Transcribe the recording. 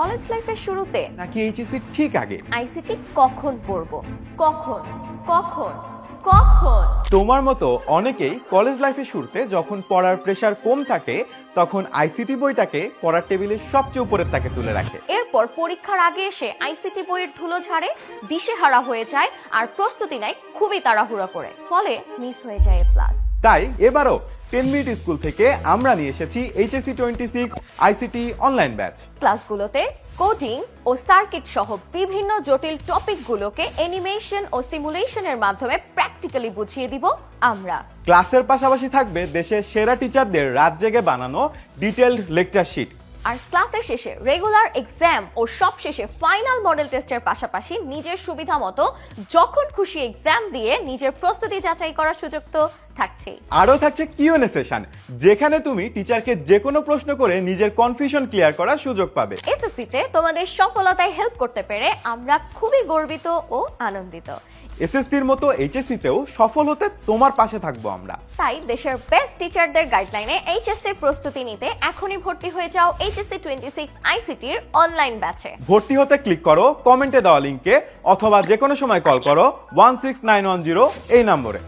College লাইফের শুরুতে নাকি এইচএসসি ঠিক আগে? আইসিটি কখন পড়বো, কখন কখন কখন? তোমার মতো অনেকেই কলেজ লাইফের শুরুতে যখন পড়ার প্রেসার কম থাকে তখন আইসিটি বইটাকে পড়ার টেবিলের সবচেয়ে উপরের তাকে তুলে রাখে। এরপর পরীক্ষার আগে এসে আইসিটি বইয়ের ধুলো ঝাড়ে, দিশেহারা হয়ে যায় আর প্রস্তুতি নেয় খুবই তাড়াহুড়া করে, ফলে মিস হয়ে যায় প্লাস। তাই এবারও 10 মিনিট স্কুল থেকে আমরা নিয়ে এসেছি এইচএসসি 26 আইসিটি অনলাইন ব্যাচ। ক্লাসগুলোতে কোডিং ও সার্কিট সহ বিভিন্ন জটিল টপিকগুলোকে অ্যানিমেশন ও সিমুলেশনের মাধ্যমে প্র্যাকটিক্যালি বুঝিয়ে দিব আমরা। ক্লাসের পাশাপাশি থাকবে দেশের সেরা টিচারদের রাত জেগে বানানো ডিটেইলড লেকচার শিট। আর ক্লাসের শেষে রেগুলার এক্সাম ও সব শেষে ফাইনাল মডেল টেস্টের পাশাপাশি নিজের সুবিধা মতো যখন খুশি এক্সাম দিয়ে নিজের প্রস্তুতি যাচাই করার সুযোগ তো থাকছেই। আরও থাকছে কিউএনএ সেশন, যেখানে তুমি টিচারকে যে কোনো প্রশ্ন করে নিজের কনফিউশন ক্লিয়ার করার সুযোগ পাবে। এসএসসিতে তোমাদের সফলতায় হেল্প করতে পেরে আমরা খুবই গর্বিত ও আনন্দিত। এসএসসির মতো এইচএসসিতেও সফল হতে তোমার পাশে থাকবো আমরা। তাই দেশের বেস্ট টিচারদের গাইডলাইনে এইচএসসি প্রস্তুতি নিতে এখনই ভর্তি হয়ে যাও এইচএসসি 26 আইসিটির অনলাইন ব্যাচে। ভর্তি হতে ক্লিক করো কমেন্টে দেওয়া লিংকে অথবা যে কোনো সময় কল করো 16910 এই নম্বরে।